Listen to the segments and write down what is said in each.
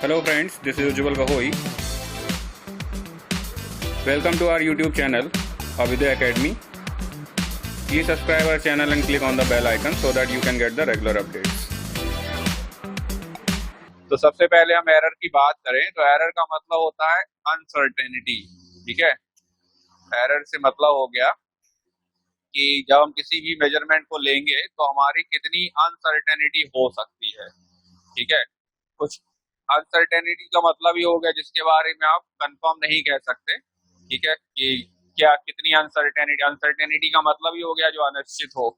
Hello friends, this is Ujjwal Gahoi. Welcome to our YouTube channel, Avidya Academy. Please subscribe our channel and click on the bell icon so that you can get the regular updates. तो सबसे पहले हम error की बात करें तो error का मतलब होता है अनसर्टेनिटी। ठीक है, एरर से मतलब हो गया कि जब हम किसी भी मेजरमेंट को लेंगे तो हमारी कितनी अनसर्टेनिटी हो सकती है। ठीक है, कुछ अनसर्टेनिटी का मतलब ये हो गया जिसके बारे में आप कंफर्म नहीं कह सकते। ठीक है, कि क्या कितनी अनसर्टेनिटी का मतलब ये हो गया जो अनिश्चित हो।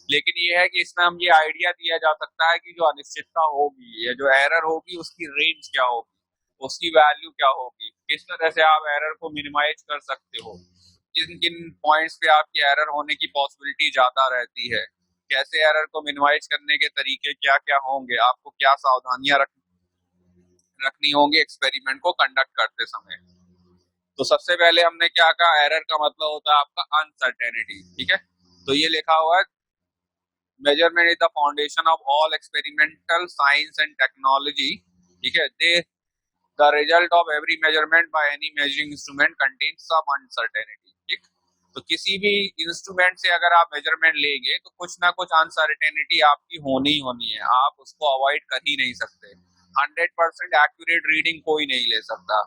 लेकिन ये है कि इसमें हम ये आइडिया दिया जा सकता है कि जो अनिश्चितता होगी या जो एरर होगी उसकी रेंज क्या होगी, उसकी वैल्यू क्या होगी, किस तरह से आप एरर को मिनिमाइज कर सकते हो, किन किन पॉइंट्स पे आपकी एरर होने की पॉसिबिलिटी ज्यादा रहती है, कैसे एरर को मिनिमाइज करने के तरीके क्या क्या होंगे, आपको क्या सावधानियां रखनी होंगी एक्सपेरिमेंट को कंडक्ट करते समय। तो सबसे पहले हमने क्या कहा, एरर का मतलब होता है आपका अनसर्टेनिटी। ठीक है, तो ये लिखा हुआ है measurement is the foundation of all experimental science and technology. ठीक है, they the result of every measurement by any measuring instrument contains some uncertainty. ठीक, तो किसी भी इंस्ट्रूमेंट से अगर आप मेजरमेंट लेंगे तो कुछ ना कुछ अनसर्टेनिटी आपकी होनी ही होनी है, आप उसको अवॉइड कर ही नहीं सकते। 100% एक्यूरेट रीडिंग कोई नहीं ले सकता।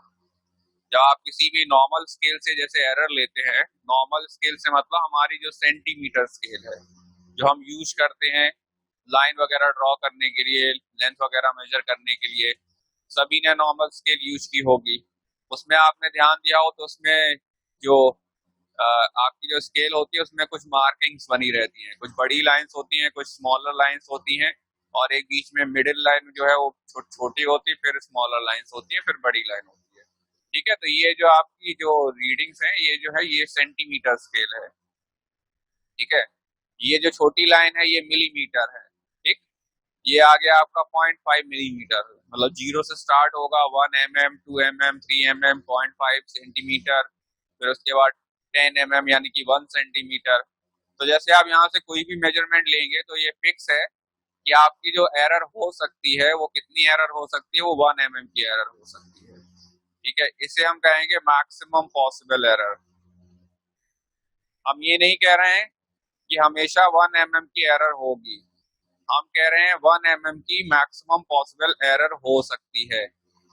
जब आप किसी भी नॉर्मल स्केल से जैसे एरर लेते हैं, नॉर्मल स्केल से मतलब हमारी जो सेंटीमीटर स्केल है जो हम यूज करते हैं लाइन वगैरह ड्रॉ करने के लिए, लेंथ वगैरह मेजर करने के लिए, सभी ने नॉर्मल स्केल यूज की होगी। उसमें आपने ध्यान दिया हो तो उसमें जो आपकी जो स्केल होती है उसमें कुछ मार्किंग्स बनी रहती हैं, कुछ बड़ी लाइंस होती हैं, कुछ स्मॉलर लाइंस होती हैं, और एक बीच में मिडिल लाइन जो है वो छोटी होती है, फिर स्मॉलर लाइंस होती है, फिर बड़ी लाइन होती है। ठीक है, तो ये जो आपकी जो रीडिंग्स हैं ये जो है ये सेंटीमीटर स्केल है। ठीक है, ये जो छोटी लाइन है ये मिलीमीटर है। ठीक, ये आ गया आपका 0.5 मिलीमीटर, मतलब 0 से स्टार्ट होगा, 1 mm, 2 mm, 3 mm, 0.5 सेंटीमीटर, फिर उसके बाद 10 mm यानी कि 1 सेंटीमीटर। तो जैसे आप यहाँ से कोई भी मेजरमेंट लेंगे तो ये फिक्स है कि आपकी जो एरर हो सकती है वो कितनी एरर हो सकती है, वो 1 mm की एरर हो सकती है। ठीक है, इसे हम कहेंगे मैक्सिमम पॉसिबल एरर। हम ये नहीं कह रहे हैं कि हमेशा 1 mm की एरर होगी, हम कह रहे हैं 1 mm की मैक्सिमम पॉसिबल एरर हो सकती है,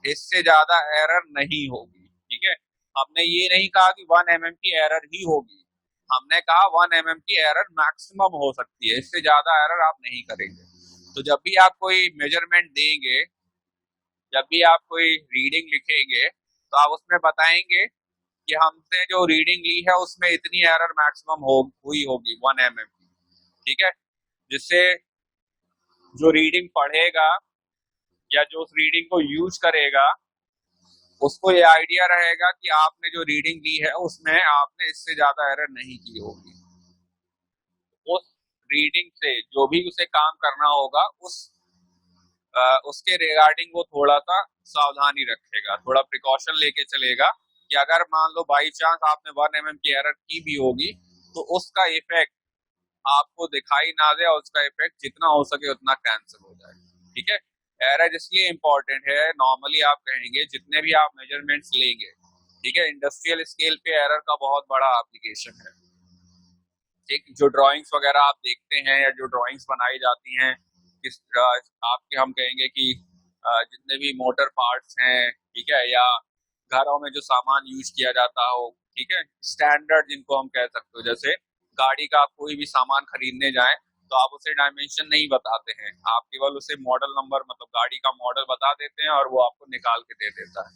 इससे ज्यादा एरर नहीं होगी। ठीक है, हमने ये नहीं कहा कि 1 mm की एरर ही होगी, हमने कहा 1 mm की एरर मैक्सिमम हो सकती है, इससे ज्यादा एरर आप नहीं करेंगे। तो जब भी आप कोई मेजरमेंट देंगे, जब भी आप कोई रीडिंग लिखेंगे तो आप उसमें बताएंगे कि हमसे जो रीडिंग ली है उसमें इतनी एरर मैक्सिमम हुई होगी 1 mm की। ठीक है, जिससे जो रीडिंग पढ़ेगा या जो उस रीडिंग को यूज करेगा उसको ये आइडिया रहेगा कि आपने जो रीडिंग ली है उसमें आपने इससे ज्यादा एरर नहीं की होगी। उस रीडिंग से जो भी उसे काम करना होगा उसके रिगार्डिंग वो थोड़ा सा सावधानी रखेगा, थोड़ा प्रिकॉशन लेके चलेगा कि अगर मान लो बाई चांस आपने 1 mm की एरर की भी होगी तो उसका इफेक्ट आपको दिखाई ना दे और उसका इफेक्ट जितना हो सके उतना कैंसिल हो जाए। ठीक है, एरर इसलिए इम्पोर्टेंट है, नॉर्मली आप कहेंगे जितने भी आप मेजरमेंट्स लेंगे, ठीक है, इंडस्ट्रियल स्केल पे एरर का बहुत बड़ा एप्लीकेशन है। ठीक, जो ड्राइंग्स वगैरह आप देखते हैं या जो ड्राइंग्स बनाई जाती हैं किस आपके हम कहेंगे कि जितने भी मोटर पार्ट्स हैं, ठीक है, या घरों में जो सामान यूज किया जाता हो, ठीक है, स्टैंडर्ड जिनको हम कह सकते हो, जैसे गाड़ी का आप कोई भी सामान खरीदने जाएं तो आप उसे डायमेंशन नहीं बताते हैं, आप केवल उसे मॉडल नंबर मतलब गाड़ी का मॉडल बता देते हैं और वो आपको निकाल के दे देता है।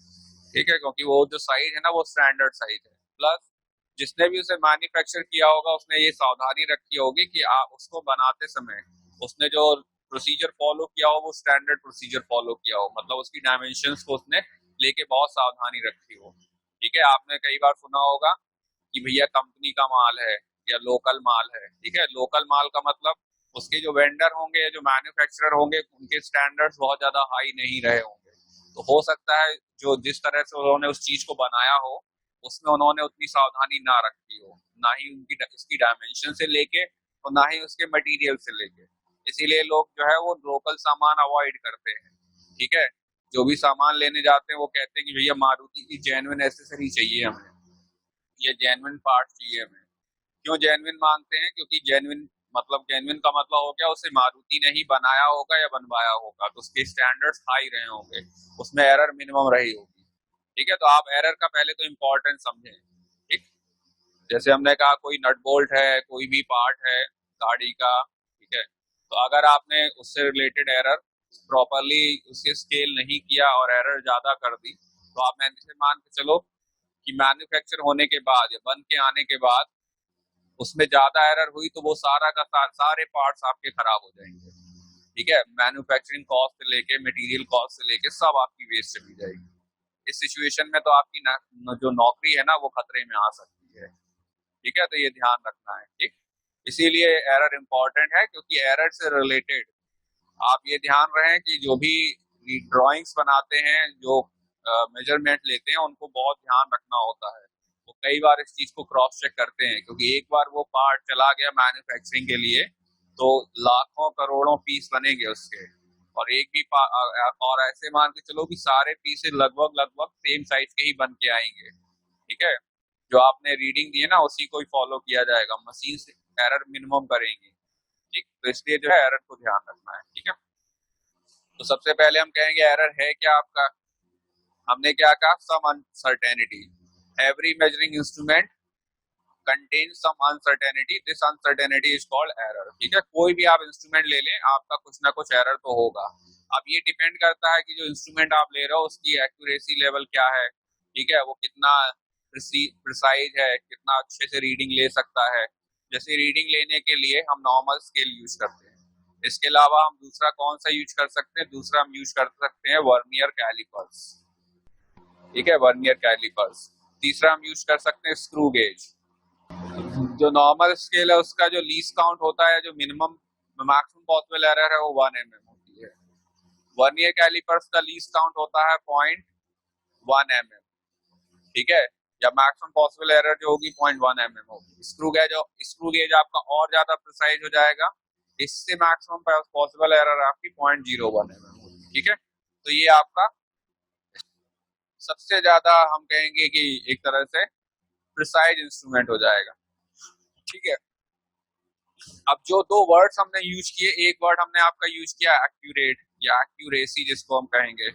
ठीक है, क्योंकि वो जो साइज है ना वो स्टैंडर्ड साइज है। प्लस जिसने भी उसे मैन्युफैक्चर किया होगा उसने ये सावधानी रखी होगी कि आप उसको बनाते समय उसने जो प्रोसीजर फॉलो किया हो वो स्टैंडर्ड प्रोसीजर फॉलो किया हो, मतलब उसकी डायमेंशंस को उसने लेके बहुत सावधानी रखी हो। ठीक है, आपने कई बार सुना होगा कि भैया कंपनी का माल है या लोकल माल है। ठीक है, लोकल माल का मतलब उसके जो वेंडर होंगे या जो मैन्युफैक्चरर होंगे उनके स्टैंडर्ड्स बहुत ज्यादा हाई नहीं रहे होंगे, तो हो सकता है जो जिस तरह से उन्होंने उस चीज को बनाया हो उसमें उन्होंने उतनी सावधानी ना रखी हो, ना ही उनकी इसकी डायमेंशन से लेके और ना ही उसके मटेरियल से लेके। इसीलिए लोग जो है वो लोकल सामान अवॉइड करते हैं, ठीक है। जो भी सामान लेने जाते हैं वो कहते हैं कि भैया मारुति की जेन्युइन एसेसरी चाहिए हमें, ये जेन्युइन पार्ट चाहिए हमें। क्यों जेन्युइन मांगते हैं? क्योंकि जेन्युइन का मतलब हो गया उसे मारुति ने ही बनाया होगा या बनवाया होगा, तो उसके स्टैंडर्ड्स हाई रहे होंगे, उसमें एरर मिनिमम रही होगी, ठीक है। तो आप एरर का पहले तो इम्पोर्टेंस समझें, ठीक। जैसे हमने कहा कोई नट बोल्ट है, कोई भी पार्ट है गाड़ी का, ठीक है, तो अगर आपने उससे रिलेटेड एरर प्रॉपरली उसके स्केल नहीं किया और एरर ज्यादा कर दी, तो आप ऐसे मान के चलो कि मैन्युफैक्चर होने के बाद या बन के आने के बाद उसमें ज्यादा एरर हुई तो वो सारे पार्ट्स आपके खराब हो जाएंगे, ठीक है। मैन्युफैक्चरिंग कॉस्ट से लेके मटेरियल कॉस्ट से लेके सब आपकी वेस्ट चली जाएगी। इस सिचुएशन में तो आपकी जो नौकरी है ना वो खतरे में आ सकती है, ठीक है। तो ये ध्यान रखना है, ठीक। इसीलिए एरर इम्पोर्टेंट है, क्योंकि एरर से रिलेटेड आप ये ध्यान रहे कि जो भी ड्राइंग्स बनाते हैं, जो मेजरमेंट लेते हैं, उनको बहुत ध्यान रखना होता है। वो कई बार इस चीज को क्रॉस चेक करते हैं, क्योंकि एक बार वो पार्ट चला गया मैन्युफैक्चरिंग के लिए तो लाखों करोड़ों पीस बनेंगे उसके, और एक भी और ऐसे मान के चलो कि सारे पीसेस लगभग सेम साइज के ही बन के आएंगे, ठीक है। जो आपने रीडिंग दी है ना उसी को ही फॉलो किया जाएगा, मशीन से एरर मिनिमम करेंगे, ठीक। तो इसलिए जो है एरर को ध्यान रखना है, ठीक है। तो सबसे पहले हम कहेंगे एरर है क्या आपका। हमने क्या कहा? Some uncertainty, every measuring instrument contains some uncertainty, this uncertainty is called error, ठीक है। कोई भी आप इंस्ट्रूमेंट ले लें, आपका कुछ ना कुछ एरर तो होगा। अब ये डिपेंड करता है कि जो इंस्ट्रूमेंट आप ले रहे हो उसकी एक्यूरेसी लेवल क्या है, ठीक है, वो कितना प्रिसाइज है, कितना अच्छे से रीडिंग ले सकता है। जैसे रीडिंग लेने के लिए हम नॉर्मल स्केल यूज करते हैं, इसके अलावा हम दूसरा कौन सा यूज कर सकते हैं? दूसरा हम यूज कर सकते हैं वर्नियर कैलिपर्स, ठीक है, वर्नियर कैलिपर्स। तीसरा हम यूज कर सकते हैं स्क्रू गेज। जो नॉर्मल स्केल है उसका जो लीस्ट काउंट होता है, जो मिनिमम मैक्सिमम पॉसिबल एरर है, वो 1 mm होती है। वर्नियर कैलिपर्स का लीस्ट काउंट होता है 0.1 mm, ठीक है, या मैक्सिमम पॉसिबल एरर जो होगी 0.1 mm होगी। स्क्रू गेज आपका और ज्यादा प्रिसाइज हो जाएगा, इससे मैक्सिमम पॉसिबल एरर आपकी 0.01 mm होगी, ठीक है। तो ये आपका सबसे ज्यादा हम कहेंगे कि एक तरह से प्रिसाइज इंस्ट्रूमेंट हो जाएगा, ठीक है। अब जो दो वर्ड्स हमने यूज किए, एक वर्ड हमने आपका यूज किया एक्यूरेट या एक्यूरेसी जिसको हम कहेंगे,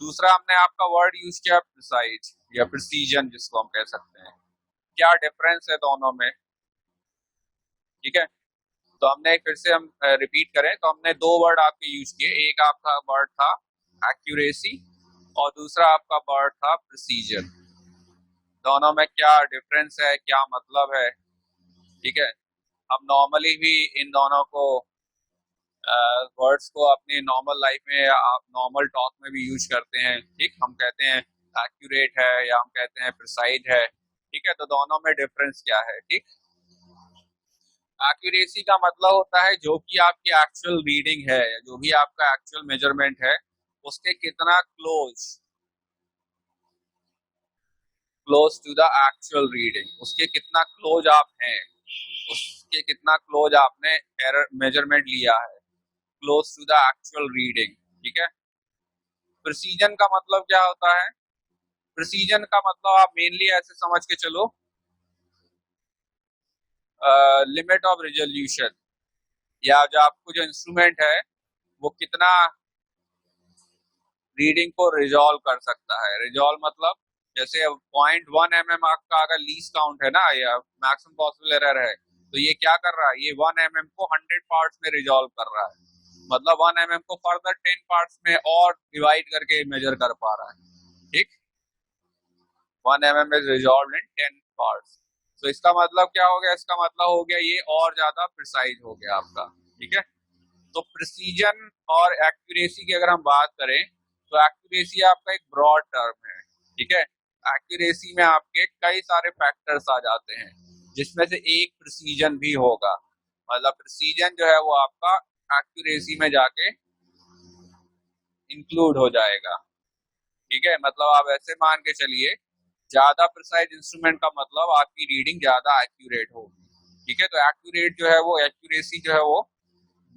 दूसरा हमने आपका वर्ड यूज किया प्रिसाइज या प्रिसीजन जिसको हम कह सकते हैं। क्या डिफरेंस है दोनों में, ठीक है। तो हमने फिर से हम रिपीट करें तो हमने दो वर्ड आपके यूज किए, एक आपका वर्ड था एक्यूरेसी और दूसरा आपका वर्ड था प्रिसीजन। दोनों में क्या डिफरेंस है, क्या मतलब है, ठीक है। हम नॉर्मली भी इन दोनों को वर्ड्स को अपनी नॉर्मल लाइफ में या आप नॉर्मल टॉक में भी यूज करते हैं, ठीक। हम कहते हैं एक्यूरेट है या हम कहते हैं प्रिसाइज है, ठीक है। तो दोनों में डिफरेंस क्या है, ठीक। एक्यूरेसी का मतलब होता है जो कि आपकी एक्चुअल रीडिंग है, जो भी आपका एक्चुअल मेजरमेंट है उसके कितना close to the actual reading, उसके कितना क्लोज आप हैं, उसके कितना क्लोज आपने एरर मेजरमेंट लिया है, close to the actual reading, ठीक है। प्रिसीजन का मतलब क्या होता है? प्रिसीजन का मतलब आप मेनली ऐसे समझ के चलो, लिमिट ऑफ रिजोल्यूशन, या जो आपको जो इंस्ट्रूमेंट है वो कितना रीडिंग को रिजॉल्व कर सकता है। रिजॉल्व मतलब जैसे 0.1 mm आपका अगर लीस्ट काउंट है ना या मैक्सिमम पॉसिबल एरर है, तो ये क्या कर रहा है, ये 1 mm को 100 पार्ट्स में रिजॉल्व कर रहा है, मतलब 1 mm को फर्दर 10 पार्ट्स में और डिवाइड करके मेजर कर पा रहा है, ठीक। 1 mm is resolve in 10 parts. तो इसका मतलब क्या हो गया? इसका मतलब हो गया ये और ज्यादा प्रिसाइज हो गया आपका, ठीक है। तो प्रिसीजन और एक्यूरेसी की अगर हम बात करें तो एक्यूरेसी आपका एक ब्रॉड टर्म है, ठीक है। एक्यूरेसी में आपके कई सारे फैक्टर्स आ जाते हैं जिसमें से एक प्रिसीजन भी होगा, मतलब प्रिसीजन जो है वो आपका एक्यूरेसी में जाके इंक्लूड हो जाएगा, ठीक है। मतलब आप ऐसे मान के चलिए ज्यादा प्रिसाइज इंस्ट्रूमेंट का मतलब आपकी रीडिंग ज्यादा एक्यूरेट होगी, ठीक है, तो एक्यूरेट जो है वो, एक्यूरेसी जो है वो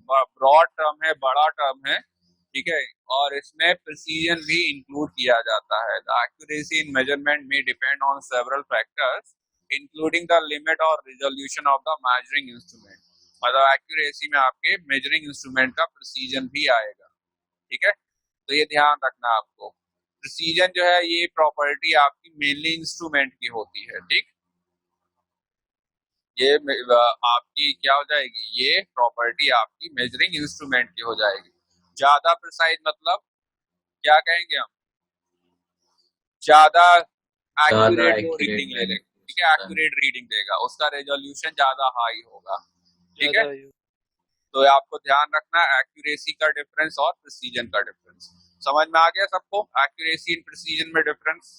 ब्रॉड टर्म है, बड़ा टर्म है, ठीक है, और इसमें प्रिसीजन भी इंक्लूड किया जाता है। द एक्यूरेसी इन मेजरमेंट में depend on several factors including the limit और resolution of the measuring instrument. मतलब एक्यूरेसी में आपके मेजरिंग इंस्ट्रूमेंट का प्रिसीजन भी आएगा, ठीक है, तो ये ध्यान रखना आपको। प्रिसीजन जो है ये प्रॉपर्टी आपकी मेनली इंस्ट्रूमेंट की होती है, ठीक, ये आपकी क्या हो जाएगी, ये प्रॉपर्टी आपकी मेजरिंग इंस्ट्रूमेंट की हो जाएगी। ज्यादा प्रिसाइज मतलब क्या कहेंगे हम, ज्यादा एक्यूरेट वो रीडिंग ले लेगा, ठीक है, एक्यूरेट रीडिंग देगा, उसका रेजोल्यूशन ज्यादा हाई होगा, ठीक है। तो आपको ध्यान रखना एक्यूरेसी का डिफरेंस और प्रिसीजन का डिफरेंस। समझ में आ गया सबको, एक्यूरेसी इन प्रिसीजन में डिफरेंस,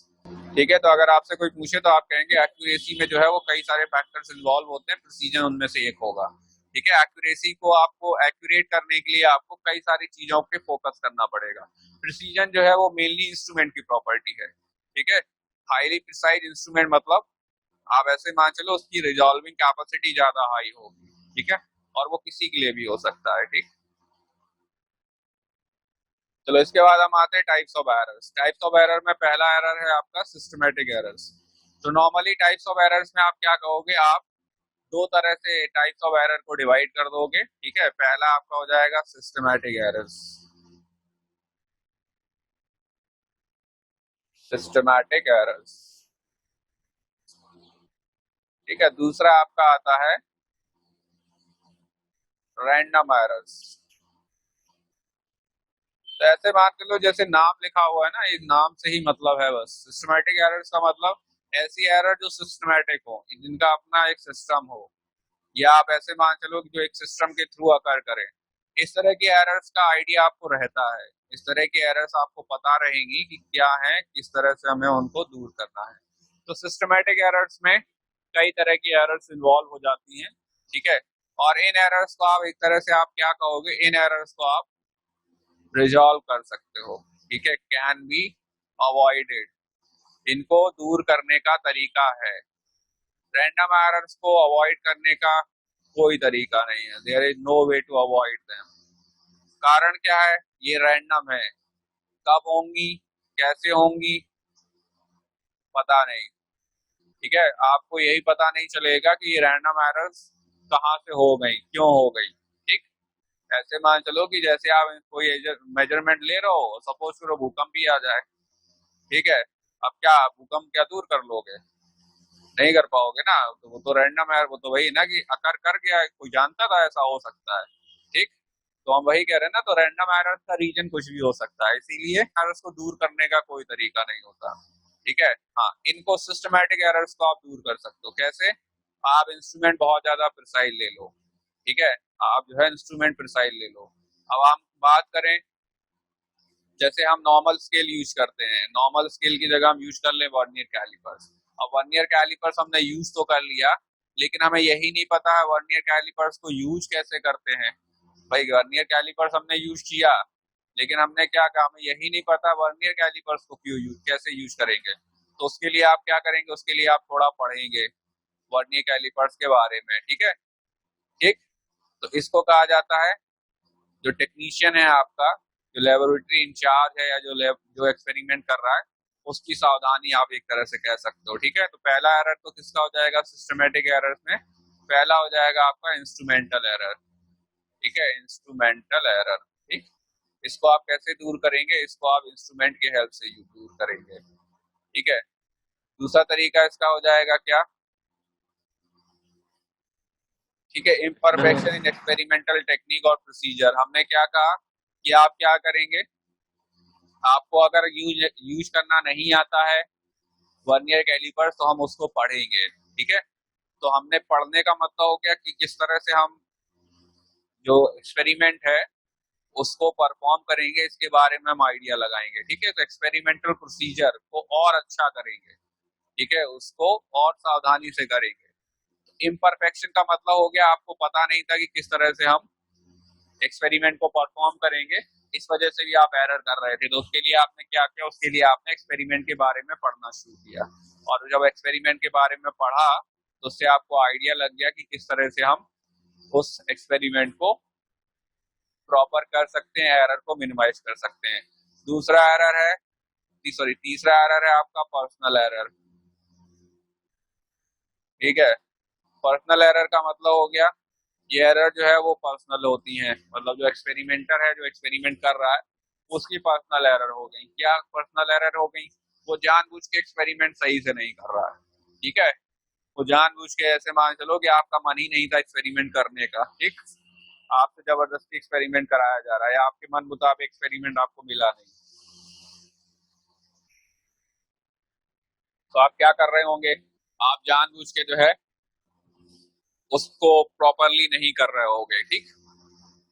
ठीक है। तो अगर आपसे कोई पूछे तो आप कहेंगे एक्यूरेसी में जो है वो कई सारे फैक्टर्स इन्वॉल्व होते हैं, प्रिसीजन उनमें से एक होगा, ठीक है। एक्यूरेसी को आपको एक्यूरेट करने के लिए आपको कई सारी चीजों पे फोकस करना पड़ेगा। प्रिसीजन जो है वो मेनली इंस्ट्रूमेंट की प्रॉपर्टी है, ठीक है। हाईली प्रिसाइज इंस्ट्रूमेंट मतलब आप ऐसे मान चलो उसकी रिजॉल्विंग कैपेसिटी ज्यादा हाई होगी, ठीक है, और वो किसी के लिए भी हो सकता है, ठीक। चलो इसके बाद हम आते हैं types of errors. Types of error में पहला एरर है आपका सिस्टमैटिक एरर्स। तो नॉर्मली टाइप्स ऑफ एरर्स में आप क्या कहोगे, आप दो तरह से टाइप्स ऑफ एरर को डिवाइड कर दोगे, ठीक है। पहला आपका हो जाएगा सिस्टमैटिक एरर्स, सिस्टमैटिक एरर्स, ठीक है। दूसरा आपका आता है रैंडम एरर्स। तो ऐसे मान के लो जैसे नाम लिखा हुआ है ना, इस नाम से ही मतलब है बस। सिस्टमैटिक एरर्स का मतलब ऐसी एरर जो सिस्टमैटिक हो, जिनका अपना एक सिस्टम हो, या आप ऐसे मान चलो कि जो एक सिस्टम के थ्रू अकर करें। इस तरह की एरर्स का आइडिया आपको रहता है, इस तरह की एरर्स आपको पता रहेंगी कि क्या है, किस तरह से हमें उनको दूर करना है। तो सिस्टमैटिक एरर्स में कई तरह की एरर्स इन्वॉल्व हो जाती हैं, ठीक है। और इन एरर्स को आप एक तरह से आप क्या कहोगे, इन एरर्स को आप रिजॉल्व कर सकते हो, ठीक है, कैन बी अवॉइडेड, इनको दूर करने का तरीका है। रैंडम एरर्स को अवॉइड करने का कोई तरीका नहीं है, there is no way to avoid them. कारण क्या है, ये रैंडम है, कब होंगी कैसे होंगी पता नहीं, ठीक है। आपको यही पता नहीं चलेगा कि ये रैंडम एरर्स कहाँ से हो गई, क्यों हो गई, ठीक। ऐसे मान चलो कि जैसे आप कोई मेजरमेंट ले रहे हो, सपोज करो भूकंप भी आ जाए, ठीक है, अब क्या भूकंप क्या दूर कर लोगे, नहीं कर पाओगे ना, तो वो तो रैंडम है, वो तो वही ना कि अकर कर गया, कोई जानता था ऐसा हो सकता है, ठीक। तो हम वही कह रहे हैं ना, तो रैंडम एरर्स का रीजन कुछ भी हो सकता है, इसीलिए एरर्स को दूर करने का कोई तरीका नहीं होता, ठीक है। हाँ, इनको सिस्टमैटिक एरर्स को आप दूर कर सकते हो, कैसे, आप इंस्ट्रूमेंट बहुत ज्यादा प्रिसाइज ले लो, ठीक है, आप जो है इंस्ट्रूमेंट प्रिसाइज ले लो। अब हम बात करें, जैसे हम नॉर्मल स्केल यूज करते हैं, नॉर्मल स्केल की जगह हम यूज कर ले वर्नियर कैलिपर्स। अब वर्नियर कैलिपर्स हमने यूज तो कर लिया, लेकिन हमें यही नहीं पता है वर्नियर कैलिपर्स को यूज कैसे करते हैं। भाई वर्नियर कैलिपर्स हमने यूज किया, लेकिन हमने क्या कहा, हमें यही नहीं पता वर्नियर कैलिपर्स को क्यों यूज, कैसे यूज करेंगे। तो उसके लिए आप क्या करेंगे, उसके लिए आप थोड़ा पढ़ेंगे वर्नियर कैलिपर्स के बारे में, ठीक है, ठीक। तो इसको कहा जाता है, जो टेक्नीशियन है आपका, जो लेबोरेटरी इंचार्ज है, या जो एक्सपेरिमेंट कर रहा है, उसकी सावधानी आप एक तरह से कह सकते हो, ठीक है। तो पहला एरर तो किसका हो जाएगा सिस्टमैटिक एरर्स में, पहला हो जाएगा आपका इंस्ट्रूमेंटल एरर, ठीक है, इंस्ट्रूमेंटल एरर, ठीक। इसको आप कैसे दूर करेंगे, इसको आप इंस्ट्रूमेंट की हेल्प से दूर करेंगे, ठीक है। दूसरा तरीका इसका हो जाएगा क्या, ठीक है, इम्परफेक्शन इन एक्सपेरिमेंटल टेक्निक और प्रोसीजर। हमने क्या कहा कि आप क्या करेंगे, आपको अगर यूज करना नहीं आता है वर्नियर कैलिपर्स, तो हम उसको पढ़ेंगे, ठीक है। तो हमने पढ़ने का मतलब हो गया कि किस तरह से हम जो एक्सपेरिमेंट है उसको परफॉर्म करेंगे, इसके बारे में हम आइडिया लगाएंगे, ठीक है। तो एक्सपेरिमेंटल प्रोसीजर को और अच्छा करेंगे, ठीक है, उसको और सावधानी से करेंगे। इम्परफेक्शन का मतलब हो गया आपको पता नहीं था कि किस तरह से हम एक्सपेरिमेंट को परफॉर्म करेंगे, इस वजह से भी आप एरर कर रहे थे। तो उसके लिए आपने क्या किया, उसके लिए आपने एक्सपेरिमेंट के बारे में पढ़ना शुरू किया, और जब एक्सपेरिमेंट के बारे में पढ़ा तो उससे आपको आइडिया लग गया कि किस तरह से हम उस एक्सपेरिमेंट को प्रॉपर कर सकते हैं, एरर को मिनिमाइज कर सकते हैं। दूसरा एरर है, सॉरी तीसरा एरर है आपका पर्सनल एरर। ठीक है, पर्सनल एरर का मतलब हो गया ये एरर जो है वो पर्सनल होती हैं, मतलब जो एक्सपेरिमेंटर है, जो एक्सपेरिमेंट कर रहा है, उसकी पर्सनल एरर हो गई। क्या पर्सनल एरर हो गई? वो जानबूझ के एक्सपेरिमेंट सही से नहीं कर रहा है। ठीक है, वो जानबूझ के, ऐसे मान चलो कि आपका मन ही नहीं था एक्सपेरिमेंट करने का, ठीक, आपसे जबरदस्ती एक्सपेरिमेंट कराया जा रहा है, या आपके मन मुताबिक एक्सपेरिमेंट आपको मिला नहीं, तो आप क्या कर रहे होंगे? आप जानबूझ के जो है उसको प्रॉपरली नहीं कर रहे होगे। ठीक,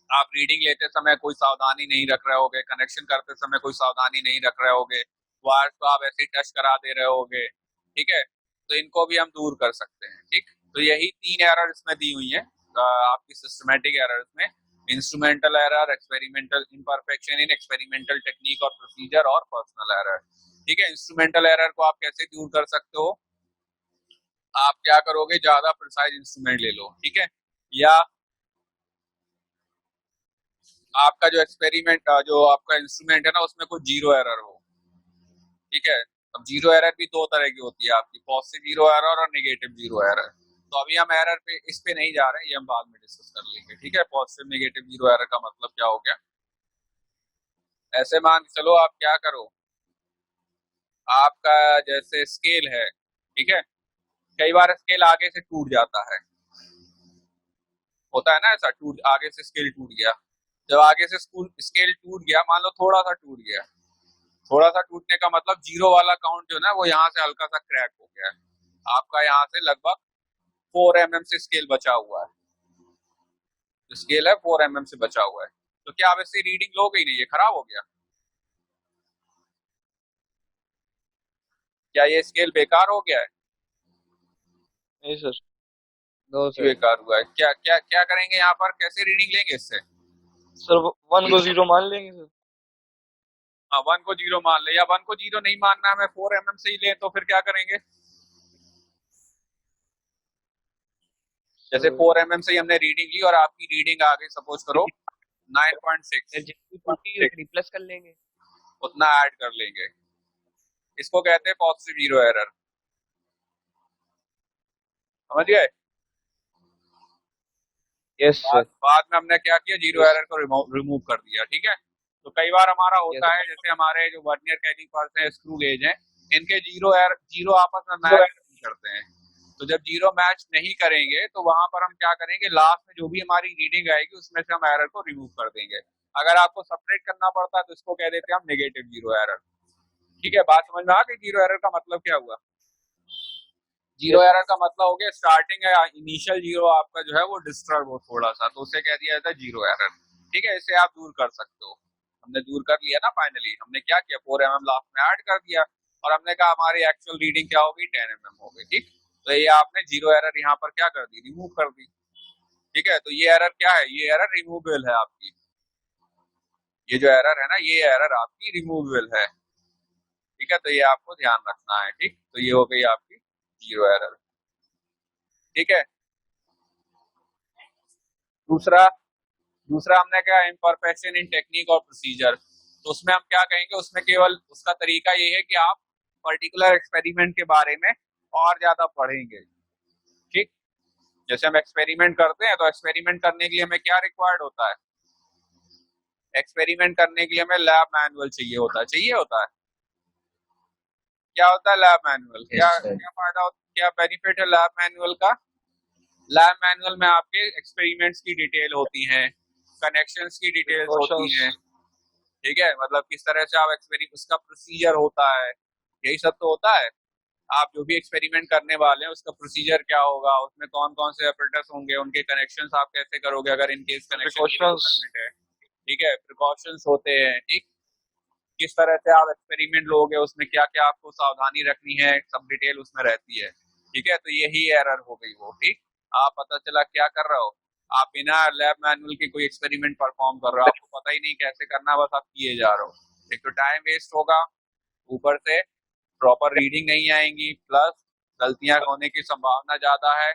आप रीडिंग लेते समय कोई सावधानी नहीं रख रहे होगे, कनेक्शन करते समय कोई सावधानी नहीं रख रहे होगे, वायर्स को आप ऐसे ही टच करा दे रहे होगे। ठीक है, तो इनको भी हम दूर कर सकते हैं। ठीक, तो यही 3 एरर इसमें दी हुई है आपकी सिस्टमैटिक एरर्स में, instrumental error, experimental imperfection in experimental technique और प्रोसीजर, और पर्सनल एरर। ठीक है, इंस्ट्रूमेंटल एरर को आप कैसे दूर कर सकते हो? आप क्या करोगे, ज्यादा प्रिसाइज इंस्ट्रूमेंट ले लो। ठीक है, या आपका जो एक्सपेरिमेंट, जो आपका इंस्ट्रूमेंट है ना, उसमें कोई जीरो एरर हो। ठीक है, अब जीरो एरर भी 2 तरह की होती है आपकी, पॉजिटिव जीरो एरर और नेगेटिव जीरो एरर। तो अभी हम एरर पे, इस पे नहीं जा रहे हैं, ये हम बाद में डिस्कस कर लेंगे। ठीक है, पॉजिटिव नेगेटिव जीरो एरर का मतलब क्या हो गया? ऐसे मान के चलो, आप क्या करो, आपका जैसे स्केल है, ठीक है, कई बार स्केल आगे से टूट जाता है, होता है ना ऐसा, टूट, आगे से स्केल टूट गया। जब आगे से स्केल टूट गया, मान लो थोड़ा सा टूट गया, थोड़ा सा टूटने का मतलब जीरो वाला काउंट जो है ना, वो यहाँ से हल्का सा क्रैक हो गया है, आपका यहाँ से लगभग 4 mm से स्केल बचा हुआ है, स्केल है 4 mm से बचा हुआ है, तो क्या आप इससे रीडिंग लोगे ही नहीं? ये खराब हो गया, क्या ये स्केल बेकार हो गया है? नहीं सर, नो सर। बेकार हुआ है। क्या क्या क्या करेंगे यहाँ पर, कैसे रीडिंग लेंगे इससे? सर 1 को 0 मान लेंगे सर। हाँ, 1 को 0 मान ले, या 1 को 0 नहीं मानना, हमें 4 mm से ही ले, तो फिर क्या करेंगे? जैसे 4 mm से ही हमने रीडिंग ली और आपकी रीडिंग आ गई सपोज करो 9.6, जितनी टूटी उतनी प्लस कर लेंगे। उतना ऐड कर लेंगे, इसको कहते हैं पॉजिटिव जीरो एरर। समझ गए? Yes sir. बाद में हमने क्या किया, जीरो एरर को रिमूव कर दिया। ठीक है, तो कई बार हमारा होता है, जैसे हमारे जो वर्नियर कैलिपर्स हैं, स्क्रू गेज हैं, इनके जीरो आपस में मैच नहीं करते हैं। तो जब जीरो मैच नहीं करेंगे तो वहां पर हम क्या करेंगे, लास्ट में जो भी हमारी रीडिंग आएगी उसमें से हम एरर को रिमूव कर देंगे। अगर आपको सेपरेट करना पड़ता है तो इसको कह देते हैं हम नेगेटिव जीरो एरर। ठीक है, बात समझ में आ गई? जीरो एरर का मतलब क्या हुआ? जीरो एरर का मतलब हो गया स्टार्टिंग या इनिशियल जीरो आपका जो है वो डिस्टर्ब हो थोड़ा सा, तो उसे कह दिया जाता है जीरो एरर। ठीक है, इसे आप दूर कर सकते हो। हमने दूर कर लिया ना फाइनली, हमने क्या किया, 4 mm लास्ट में ऐड कर दिया, और हमने कहा हमारी एक्चुअल रीडिंग क्या होगी, 10 mm हो गई। ठीक, तो ये आपने जीरो एरर यहाँ पर क्या कर दी, रिमूव कर दी। ठीक है, तो ये एरर क्या है, ये एरर रिमूवेबल है आपकी, ये जो एरर है ना, ये एरर आपकी रिमूवेबल है। ठीक है, तो ये आपको ध्यान रखना है। ठीक, तो ये हो गई आपकी जीरो एरर। ठीक है, दूसरा हमने क्या, इम्परफेक्शन इन टेक्निक और प्रोसीजर। तो उसमें हम क्या कहेंगे, उसमें केवल उसका तरीका ये है कि आप पर्टिकुलर एक्सपेरिमेंट के बारे में और ज्यादा पढ़ेंगे। ठीक, जैसे हम एक्सपेरिमेंट करते हैं, तो एक्सपेरिमेंट करने के लिए हमें क्या रिक्वायर्ड होता है, एक्सपेरिमेंट करने के लिए हमें लैब मैनुअल चाहिए होता है। क्या होता है लैब मैनुअल? क्या फायदा होता है, क्या बेनिफिट है लैब मैनुअल का? लैब मैनुअल में आपके एक्सपेरिमेंट्स की डिटेल होती हैं, कनेक्शंस की डिटेल्स होती हैं। ठीक है, मतलब किस तरह से आप एक्सपेरिमेंट, उसका प्रोसीजर होता है, यही सब तो होता है। आप जो भी एक्सपेरिमेंट करने वाले हैं उसका प्रोसीजर क्या होगा, उसमें कौन कौन से ऑपरेटर्स होंगे, उनके कनेक्शंस आप कैसे करोगे अगर इन केस कनेक्शन है। ठीक है, प्रिकॉशंस होते हैं। ठीक, किस तरह से आप एक्सपेरिमेंट लोगे, उसमें क्या क्या आपको सावधानी रखनी है, सब डिटेल उसमें रहती है। ठीक है, तो यही एरर हो गई वो। ठीक, आप पता चला क्या कर रहे हो, आप बिना लैब मैनुअल के कोई एक्सपेरिमेंट परफॉर्म कर रहे हो, आपको पता ही नहीं कैसे करना, बस आप किए जा रहे हो। एक तो टाइम वेस्ट होगा, ऊपर से प्रॉपर रीडिंग नहीं आएंगी, प्लस गलतियां होने की संभावना ज्यादा है,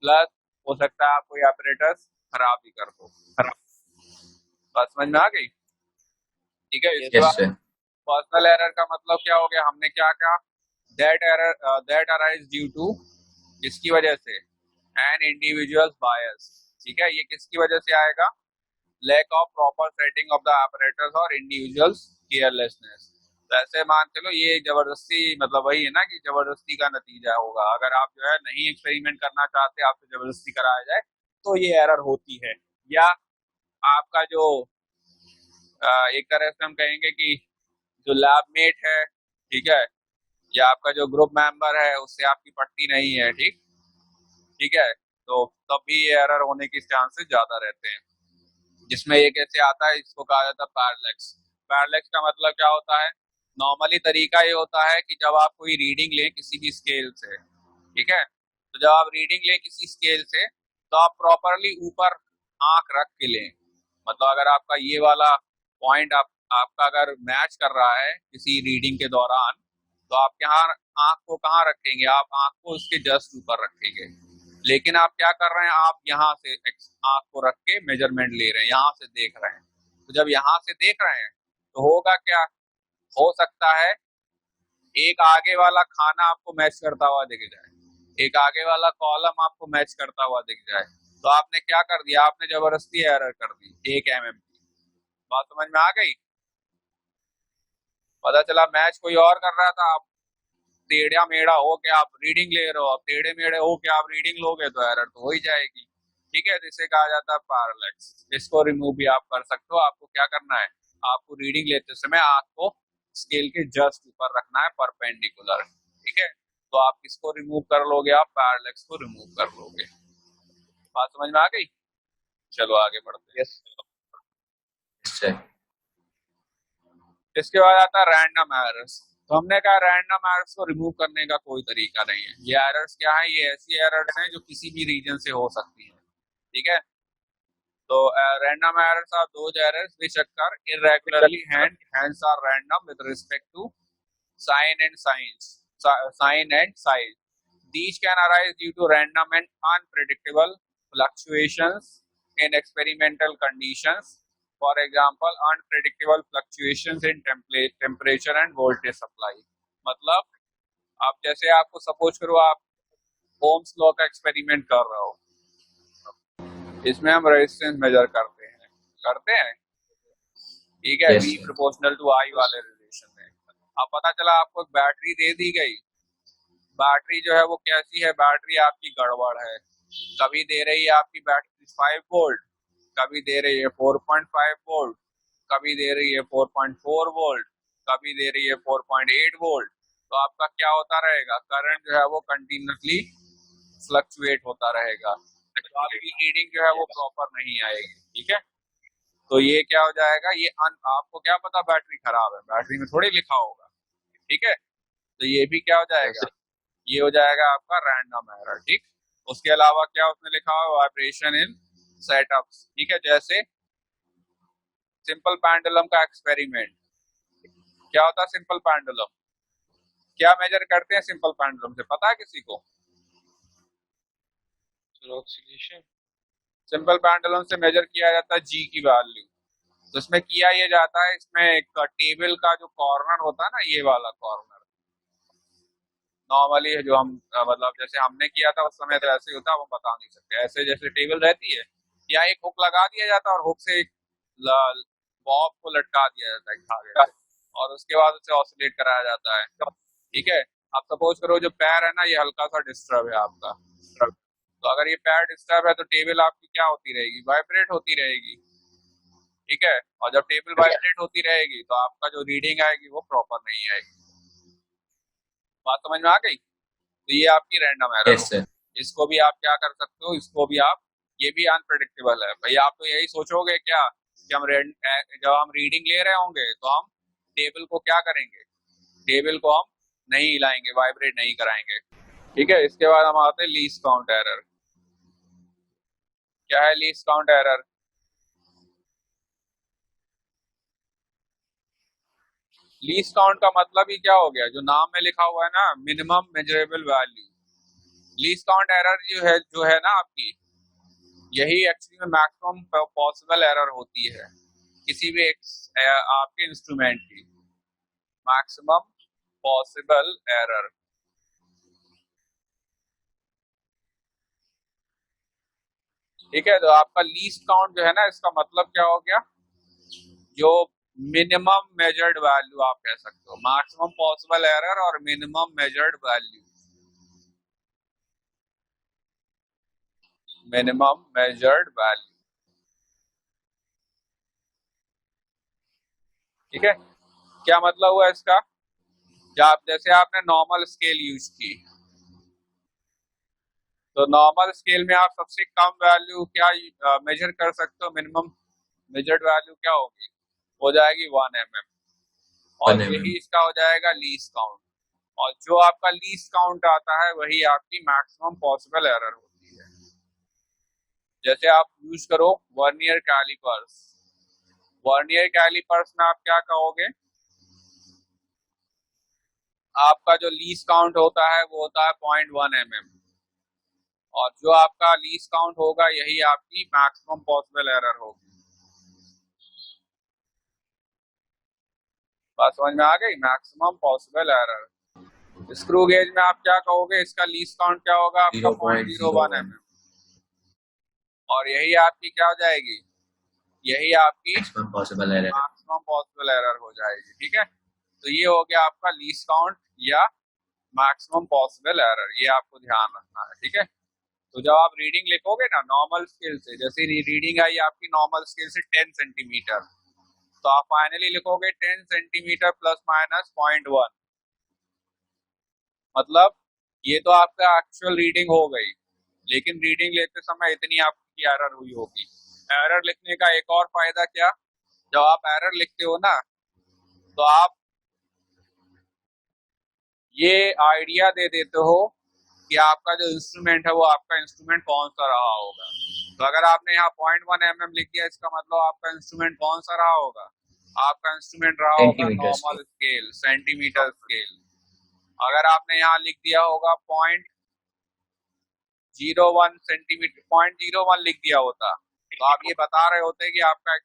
प्लस हो सकता है आप कोई ऑपरेटर्स खराब भी कर दो। बात समझ में आ गई? ठीक है। इसके यस बाद पर्सनल एरर का मतलब क्या हो गया, हमने क्या कहा, that error that arise due to, किसकी वजह से, एन इंडिविजुअल्स बायस। ठीक है, ये किसकी वजह से आएगा, lack of proper setting of the operators और इंडिविजुअल्स केयरलेसनेस। तो ऐसे मान चलो ये जबरदस्ती, मतलब वही है ना कि जबरदस्ती का नतीजा होगा। अगर आप जो है नहीं एक्सपेरिमेंट करना चाहते, आपसे जबरदस्ती कराया जाए तो ये एरर होती है। या आपका जो एक तरह से हम कहेंगे कि जो लैबमेट है, ठीक है, या आपका जो ग्रुप मेंबर है उससे आपकी पट्टी नहीं है, ठीक है, तो तब भी ये एरर होने के चांसेस ज्यादा रहते हैं। जिसमें ये कैसे आता है, इसको कहा जाता है पैरालैक्स। पैरालैक्स का मतलब क्या होता है, नॉर्मली तरीका ये होता है कि जब आप कोई रीडिंग लें किसी भी स्केल से, ठीक है, तो जब आप रीडिंग लें किसी स्केल से तो आप प्रॉपरली ऊपर आंख रख के लें। मतलब अगर आपका ये वाला पॉइंट आपका अगर मैच कर रहा है किसी रीडिंग के दौरान, तो आप यहाँ आंख को कहाँ रखेंगे, आप आंख को उसके जस्ट ऊपर रखेंगे। लेकिन आप क्या कर रहे हैं, आप यहाँ से आंख को रख के मेजरमेंट ले रहे हैं, यहाँ से देख रहे हैं। तो जब यहाँ से देख रहे हैं तो होगा क्या, हो सकता है एक आगे वाला खाना आपको मैच करता हुआ दिख जाए, एक आगे वाला कॉलम आपको मैच करता हुआ दिख जाए, तो आपने क्या कर दिया, आपने जबरदस्ती एरर कर दी 1 mm की। बात समझ में आ गई? पता चला मैच कोई और कर रहा था, आप टेढ़ा मेढ़ा हो के आप रीडिंग ले रहे हो, आप टेढ़े मेढ़े हो के आप रीडिंग लोगे तो एरर तो हो ही जाएगी। ठीक है, जिसे कहा जाता है पैरालैक्स। इसको रिमूव भी आप कर सकते हो। आपको क्या करना है, आपको रीडिंग लेते समय आंख को स्केल के जस्ट ऊपर रखना है, परपेंडिकुलर। ठीक है, तो आप किसको रिमूव कर लोगे, आप पैरालैक्स को रिमूव कर लोगे। बात समझ में आ गई? चलो आगे बढ़ते हैं। यस इसके बाद आता है रैंडम एरर्स। तो हमने कहा रैंडम एरर्स को रिमूव करने का कोई तरीका नहीं है। ये एरर्स क्या है, ये ऐसी एरर्स हैं जो किसी भी रीजन से हो सकती हैं। ठीक है, तो random errors are those errors which occur irregularly hence are random with respect to sign and size. These can arise due to random and unpredictable fluctuations in experimental conditions. For example, unpredictable fluctuations in temperature and voltage supply. मतलब आप जैसे आपको suppose करो आप Ohm's law का experiment कर रहे हो, इसमें हम रेजिस्टेंस मेजर करते हैं, ठीक है, V प्रोपोर्शनल टू I वाले रिलेशन में। अब पता चला आपको एक बैटरी दे दी गई, बैटरी जो है वो कैसी है, बैटरी आपकी गड़बड़ है। कभी दे रही है आपकी बैटरी 5 वोल्ट, कभी दे रही है 4.5 वोल्ट, कभी दे रही है 4.4 वोल्ट, कभी दे रही है 4.8 वोल्ट। तो आपका क्या होता रहेगा, करंट जो है वो कंटिन्यूसली फ्लक्चुएट होता रहेगा, तो आपकी रीडिंग जो है वो प्रॉपर नहीं आएगी। ठीक है, तो ये क्या हो जाएगा, ये आपको क्या पता बैटरी खराब है, बैटरी में थोड़ी लिखा होगा। ठीक है, तो ये भी क्या हो जाएगा, ये हो जाएगा आपका रैंडम एरर। ठीक, उसके अलावा क्या उसमें लिखा हुआ, वाइब्रेशन इन सेटअप्स। ठीक है, जैसे सिंपल पेंडुलम का एक्सपेरिमेंट, क्या होता है सिंपल पेंडुलम, क्या मेजर करते हैं सिंपल पेंडुलम से, पता है किसी को? ऑक्सीडेशन। सिंपल पेंडुलम से मेजर किया जाता है जी की वैल्यू। तो इसमें किया ये जाता है, इसमें एक टेबल का जो कॉर्नर होता है ना, ये वाला कॉर्नर नॉर्मली है जो हम मतलब जैसे हमने किया था उस समय तो ऐसे ही होता है, वो बता नहीं सकते। ऐसे जैसे टेबल रहती है, या एक हुक लगा दिया जाता है और हुक से एक बॉब को लटका दिया जाता है धागे से, और उसके बाद उसे ऑसिलेट कराया जाता है। ठीक है, आप सपोज करो जो पैर है ना, ये हल्का सा डिस्टर्ब है आपका, तो अगर ये पैर डिस्टर्ब है तो टेबल आपकी क्या होती रहेगी, वाइब्रेट होती रहेगी। ठीक है, और जब टेबल वाइब्रेट होती रहेगी तो आपका जो रीडिंग आएगी वो प्रॉपर नहीं आएगी। बात समझ में आ गई? तो ये आपकी रैंडम एरर है। इसको भी आप क्या कर सकते हो, इसको भी आप, ये भी अनप्रेडिक्टेबल है भाई। आप तो यही सोचोगे क्या कि जब हम रीडिंग ले रहे होंगे तो हम टेबल को क्या करेंगे, टेबल को हम नहीं हिलाएंगे, वाइब्रेट नहीं कराएंगे। ठीक है, इसके बाद हम आते हैं लीस्ट काउंट एरर। क्या है least count error? Least count का मतलब ही क्या हो गया, जो नाम में लिखा हुआ है ना, minimum measurable value, least count error जो है ना आपकी, यही एक्चुअली में मैक्सिमम पॉसिबल एरर होती है किसी भी आपके इंस्ट्रूमेंट की, मैक्सिमम पॉसिबल एरर। ठीक है, तो आपका लीस्ट काउंट जो है ना, इसका मतलब क्या हो गया, जो मिनिमम मेजर्ड वैल्यू आप कह सकते हो, मैक्सिमम पॉसिबल एरर और minimum measured value, minimum measured value. ठीक है, क्या मतलब हुआ इसका, जैसे आपने नॉर्मल स्केल यूज की, तो नॉर्मल स्केल में आप सबसे कम वैल्यू क्या मेजर कर सकते हो, मिनिमम मेजर्ड वैल्यू क्या होगी, हो जाएगी 1 mm, और यही इसका हो जाएगा लीस्ट काउंट, और जो आपका लीस्ट काउंट आता है वही आपकी मैक्सिमम पॉसिबल एरर होती है। जैसे आप यूज करो वर्नियर कैलिपर्स, वर्नियर कैलिपर्स में आप क्या कहोगे, आपका जो लीस्ट काउंट होता है वो होता है 0.1 mm, और जो आपका लीस्ट काउंट होगा यही आपकी मैक्सिमम पॉसिबल एरर होगी। बात समझ में आ गई, maximum possible error. Screw gauge में आप क्या कहोगे, इसका लीस्ट काउंट क्या होगा आपका 0.01 mm, और यही आपकी क्या हो जाएगी, यही आपकी मैक्सिमम पॉसिबल एरर हो जाएगी। ठीक है, तो ये हो गया आपका लीस्ट काउंट या मैक्सिमम पॉसिबल एरर, ये आपको ध्यान रखना है। ठीक है, तो जब आप रीडिंग लिखोगे ना नॉर्मल स्केल से, जैसे रीडिंग आई आपकी नॉर्मल स्केल से 10 सेंटीमीटर, तो आप फाइनली लिखोगे 10 सेंटीमीटर प्लस माइनस 0.1, मतलब ये तो आपका एक्चुअल रीडिंग हो गई, लेकिन रीडिंग लेते समय इतनी आपकी एरर हुई होगी। एरर लिखने का एक और फायदा क्या, जब आप एरर लिखते हो ना, तो आप ये आइडिया दे देते हो कि आपका जो इंस्ट्रूमेंट है वो आपका इंस्ट्रूमेंट कौन सा रहा होगा। तो अगर आपने यहाँ 0.1 mm लिख दिया, इसका मतलब आपका इंस्ट्रूमेंट कौन सा रहा होगा, आपका इंस्ट्रूमेंट रहा होगा नॉर्मल स्केल, सेंटीमीटर स्केल। अगर आपने यहाँ लिख दिया होगा 0.01 सेंटीमीटर, 0.01 लिख दिया होता, तो आप ये बता रहे होते कि आपका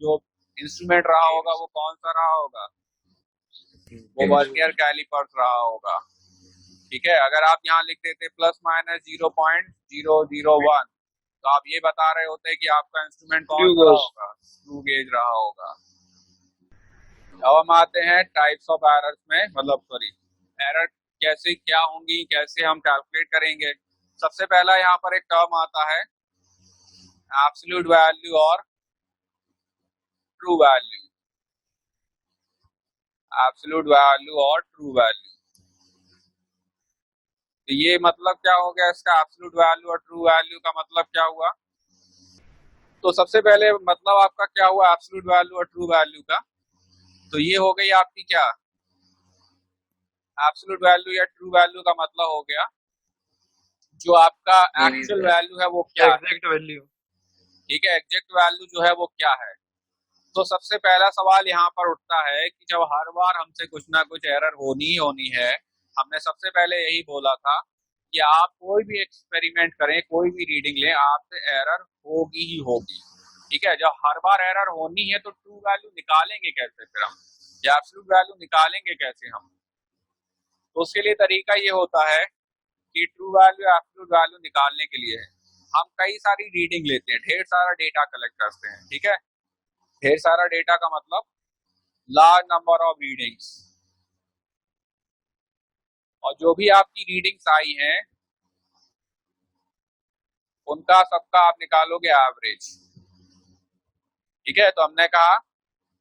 जो इंस्ट्रूमेंट रहा होगा वो कौन सा रहा होगा, वो वर्नियर कैलिपर्स रहा होगा। ठीक है, अगर आप यहाँ लिख देते प्लस माइनस 0.001, तो आप ये बता रहे होते कि आपका इंस्ट्रूमेंट कौन सा रहा होगा, स्क्रू गेज रहा होगा। अब हम आते हैं टाइप्स ऑफ एरर्स में, मतलब सॉरी एरर कैसे क्या होंगी, कैसे हम कैलकुलेट करेंगे। सबसे पहला यहाँ पर एक टर्म आता है एब्सोल्यूट वैल्यू और ट्रू वैल्यू, एब्सोल्यूट वैल्यू और ट्रू वैल्यू। तो ये मतलब क्या हो गया इसका, एब्सोल्यूट वैल्यू और ट्रू वैल्यू का मतलब क्या हुआ, तो सबसे पहले मतलब आपका क्या हुआ एब्सोल्यूट वैल्यू और ट्रू वैल्यू का, तो ये हो गई आपकी क्या, एब्सोल्यूट वैल्यू या ट्रू वैल्यू का मतलब हो गया जो आपका एक्चुअल वैल्यू है वो क्या है, एग्जैक्ट वैल्यू। ठीक है, एग्जैक्ट वैल्यू जो है वो क्या है। तो सबसे पहला सवाल यहाँ पर उठता है कि जब हर बार हमसे कुछ ना कुछ एरर होनी ही होनी है, हमने सबसे पहले यही बोला था कि आप कोई भी एक्सपेरिमेंट करें, कोई भी रीडिंग लें, आपसे एरर होगी ही होगी। ठीक है, जब हर बार एरर होनी है तो ट्रू वैल्यू निकालेंगे कैसे, फिर हम या एब्सोल्यूट वैल्यू निकालेंगे कैसे हम, तो उसके लिए तरीका ये होता है कि ट्रू वैल्यू एब्सोल्यूट वैल्यू निकालने के लिए हम कई सारी रीडिंग लेते हैं, ढेर सारा डेटा कलेक्ट करते हैं। ठीक है, ढेर सारा डेटा का मतलब लार्ज नंबर ऑफ रीडिंग्स, और जो भी आपकी रीडिंग्स आई हैं उनका सबका आप निकालोगे एवरेज। ठीक है, तो हमने कहा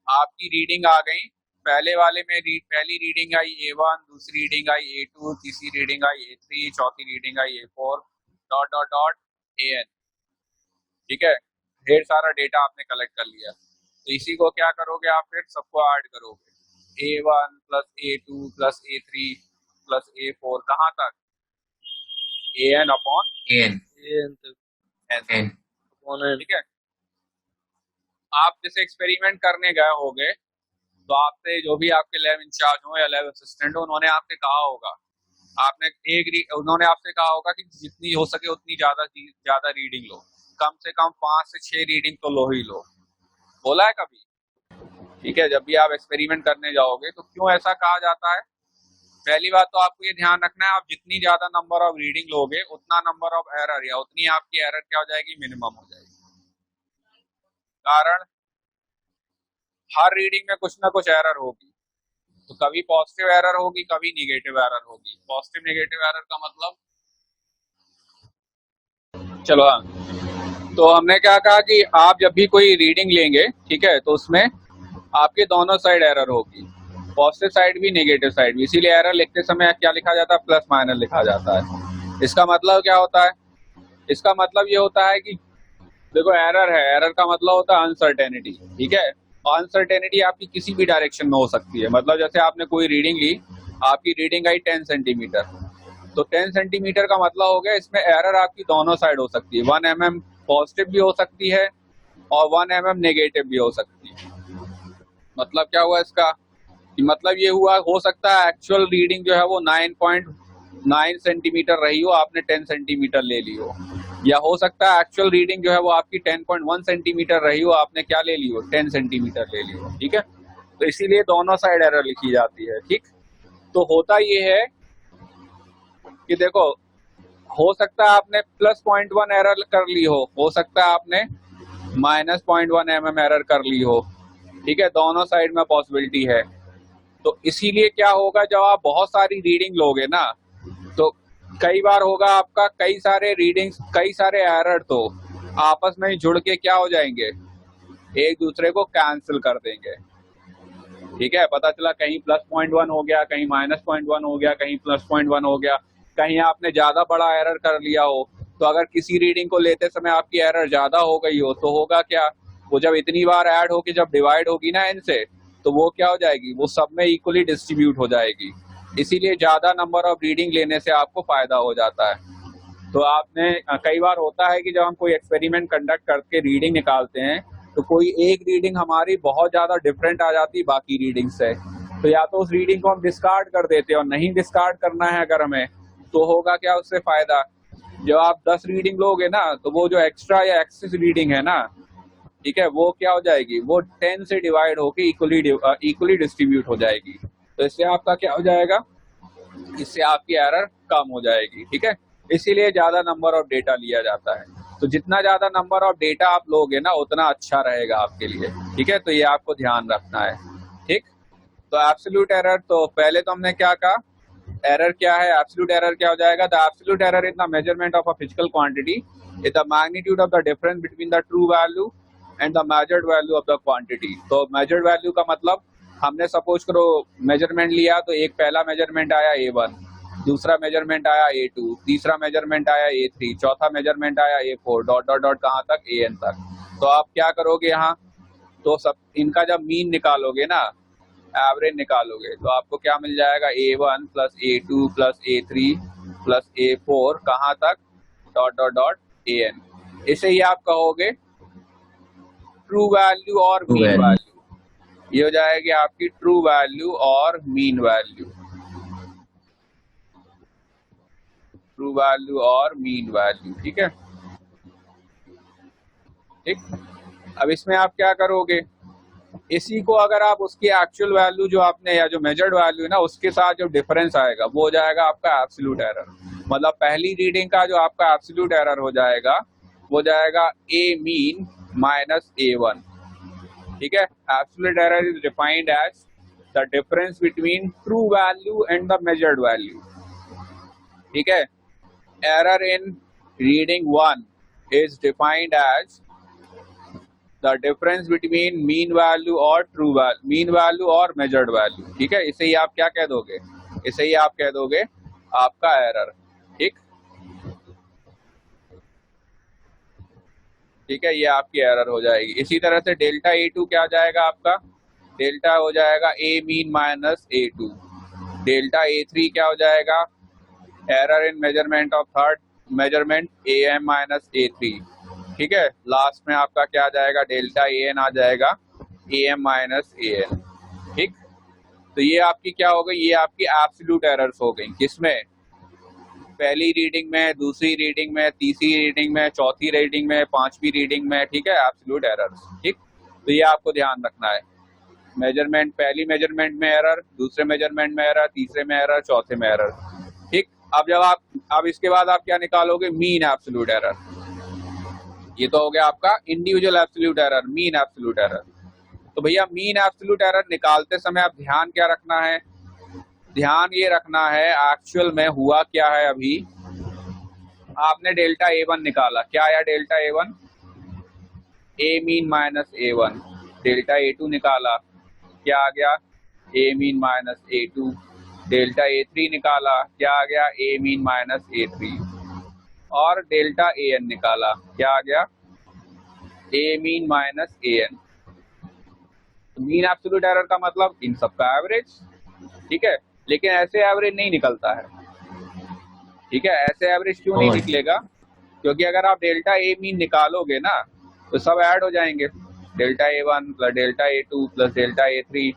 आपकी रीडिंग आ गई, पहले वाले में पहली रीडिंग आई A1, दूसरी रीडिंग आई A2, तीसरी रीडिंग आई A3, चौथी reading I A4 dot dot dot AN। ठीक है, ढेर सारा डेटा आपने कलेक्ट कर लिया, तो इसी को क्या करोगे आप, फिर सबको ऐड करोगे, A1 plus A2 plus A3 plus A4 कहाँ तक, AN अपॉन AN। ठीक है, आप जैसे एक्सपेरिमेंट करने गए होगे तो आपसे जो भी आपके लैब इंचार्ज हो या लैब असिस्टेंट हो, उन्होंने आपसे कहा होगा आपने उन्होंने आपसे कहा होगा कि जितनी हो सके उतनी ज्यादा रीडिंग लो, कम से कम 5 से 6 रीडिंग तो लो ही लो, बोला है कभी? ठीक है, जब भी आप एक्सपेरिमेंट करने जाओगे तो क्यों ऐसा कहा जाता है? पहली बात तो आपको ये ध्यान रखना है, आप जितनी ज्यादा नंबर ऑफ रीडिंग लोगे उतना नंबर ऑफ एरर या उतनी आपकी एरर क्या हो जाएगी, मिनिमम हो जाएगी। कारण हर रीडिंग में कुछ ना कुछ एरर होगी, तो कभी पॉजिटिव एरर होगी, कभी निगेटिव एरर होगी। पॉजिटिव नेगेटिव एरर का मतलब, चलो हाँ, तो हमने क्या कहा कि आप जब भी कोई रीडिंग लेंगे, ठीक है, तो उसमें आपके दोनों साइड एरर होगी, पॉजिटिव साइड भी नेगेटिव साइड भी। इसीलिए एरर लिखते समय क्या लिखा जाता है, प्लस माइनस लिखा जाता है। इसका मतलब क्या होता है? इसका मतलब ये होता है कि देखो एरर है, एरर का मतलब होता है अनसर्टेनिटी, ठीक है। और अनसर्टेनिटी आपकी किसी भी डायरेक्शन में हो सकती है। मतलब जैसे आपने कोई रीडिंग ली, आपकी रीडिंग आई 10 सेंटीमीटर, तो 10 सेंटीमीटर का मतलब हो गया इसमें एरर आपकी दोनों साइड हो सकती है, 1 mm पॉजिटिव भी हो सकती है और 1 mm नेगेटिव भी हो सकती है। मतलब क्या हुआ इसका, मतलब ये हुआ, हो सकता है एक्चुअल रीडिंग जो है वो 9.9 सेंटीमीटर रही हो, आपने 10 सेंटीमीटर ले ली हो, या हो सकता है एक्चुअल रीडिंग जो है वो आपकी 10.1 सेंटीमीटर रही हो, आपने क्या ले ली हो, 10 सेंटीमीटर ले ली हो, ठीक है। तो इसीलिए दोनों साइड एरर लिखी जाती है, ठीक। तो होता ये है कि देखो, हो सकता है आपने +0.1 एरर कर ली हो सकता है आपने -0.1 mm एरर कर ली हो, ठीक है, दोनों साइड में पॉसिबिलिटी है। तो इसीलिए क्या होगा, जब आप बहुत सारी रीडिंग लोगे ना, तो कई बार होगा आपका कई सारे रीडिंग्स, कई सारे एरर तो आपस में जुड़ के क्या हो जाएंगे, एक दूसरे को कैंसिल कर देंगे, ठीक है। पता चला कहीं +0.1 हो गया, कहीं -0.1 हो गया, कहीं +0.1 हो गया, कहीं आपने ज्यादा बड़ा एरर कर लिया हो। तो अगर किसी रीडिंग को लेते समय आपकी एरर ज्यादा हो गई हो तो होगा क्या, वो जब इतनी बार ऐड होके जब डिवाइड होगी ना इनसे, तो वो क्या हो जाएगी, वो सब में इक्वली डिस्ट्रीब्यूट हो जाएगी। इसीलिए ज्यादा नंबर ऑफ रीडिंग लेने से आपको फायदा हो जाता है। तो आपने कई बार होता है कि जब हम कोई एक्सपेरिमेंट कंडक्ट करके रीडिंग निकालते हैं, तो कोई एक रीडिंग हमारी बहुत ज्यादा डिफरेंट आ जाती है बाकी रीडिंग से, तो या तो उस रीडिंग को हम डिस्कार्ड कर देते हैं, और नहीं डिस्कार्ड करना है अगर हमें, तो होगा क्या उससे फायदा, जब आप 10 रीडिंग लोगे ना, तो वो जो एक्स्ट्रा या एक्सेस रीडिंग है ना, ठीक है, वो क्या हो जाएगी, वो 10 से डिवाइड होके इक्वली डिस्ट्रीब्यूट हो जाएगी। तो इससे आपका क्या हो जाएगा, इससे आपकी एरर कम हो जाएगी, ठीक है। इसीलिए ज्यादा नंबर ऑफ डेटा लिया जाता है। तो जितना ज्यादा नंबर ऑफ डेटा आप लोगे ना, उतना अच्छा रहेगा आपके लिए, ठीक है। तो ये आपको ध्यान रखना है, ठीक। तो एब्सोल्यूट एरर, तो पहले तो हमने क्या कहा, एरर क्या है, एब्सोल्यूट एरर क्या हो जाएगा, the absolute error in the measurement of a physical quantity is the magnitude of the difference between the true value and the measured value of the quantity. तो मेजर्ड वैल्यू का मतलब, हमने suppose करो measurement लिया, तो एक पहला measurement आया A1, दूसरा मेजरमेंट आया A2, तीसरा मेजरमेंट आया A3, चौथा मेजरमेंट आया A4, डॉट डॉट डॉट कहाँ तक, AN तक। तो आप क्या करोगे यहाँ, तो सब इनका जब मीन निकालोगे ना, एवरेज निकालोगे, तो आपको क्या मिल जाएगा, A1 + A2 + A3 + A4 कहाँ तक, डॉट डॉट डॉट AN। इसे ही आप कहोगे ट्रू वैल्यू और मीन वैल्यू। ये हो जाएगी आपकी ट्रू वैल्यू और मीन वैल्यू, ट्रू वैल्यू और मीन वैल्यू, ठीक है, ठीक। अब इसमें आप क्या करोगे, इसी को अगर आप उसकी एक्चुअल वैल्यू जो आपने, या जो मेजर्ड वैल्यू है ना, उसके साथ जो डिफरेंस आएगा वो हो जाएगा आपका एब्सोल्यूट एरर। मतलब पहली रीडिंग का जो आपका एब्सोल्यूट एरर हो जाएगा, वो जाएगा A मीन - A1, ठीक है। Absolute error is defined as the difference between true value and the measured value, ठीक है। Error in reading 1 is defined as the difference between mean value और ट्रू वैल्यू, मीन वैल्यू और measured value, ठीक है। इसे ही आप क्या कह दोगे, इसे ही आप कह दोगे आपका एरर, ठीक, ठीक है, ये आपकी एरर हो जाएगी। इसी तरह से डेल्टा A2 क्या जाएगा आपका, डेल्टा हो जाएगा A mean - A2। Delta A3 क्या हो जाएगा, error in measurement of third measurement AM - A3, ठीक है। लास्ट में आपका क्या आ जाएगा, डेल्टा AN आ जाएगा, AM - AN, ठीक। तो ये आपकी क्या हो गई, ये आपकी एब्सोल्यूट एरर्स हो गई, किसमें, पहली रीडिंग में, दूसरी रीडिंग में, तीसरी रीडिंग में, चौथी रीडिंग में, पांचवी रीडिंग में, ठीक है, एब्सोल्यूट एरर। ठीक, तो ये आपको ध्यान रखना है। मेजरमेंट, पहली मेजरमेंट में एरर, दूसरे मेजरमेंट में एरर, तीसरे में एरर, चौथे में एरर। ठीक, अब इसके बाद आप क्या निकालोगे? Mean absolute error. ये तो हो गया आपका individual absolute error, mean absolute error. तो भैया मीन एब्सोल्यूट एरर निकालते समय आप ध्यान क्या रखना है? ध्यान ये रखना है एक्चुअल में हुआ क्या है। अभी आपने डेल्टा A1 निकाला, क्या आया delta A1? A mean minus A1। Delta A2 निकाला, क्या आ गया? A mean minus A2। Delta A3 निकाला, क्या आ गया? A mean minus A3। और डेल्टा AN निकाला, क्या आ गया? A mean minus AN। Mean absolute error का मतलब इन सबका एवरेज, ठीक है, लेकिन ऐसे एवरेज नहीं निकलता है। ठीक है, ऐसे एवरेज क्यों नहीं निकलेगा? क्योंकि अगर आप डेल्टा A मीन निकालोगे ना तो सब ऐड हो जाएंगे, delta A1 plus delta A2 plus delta A3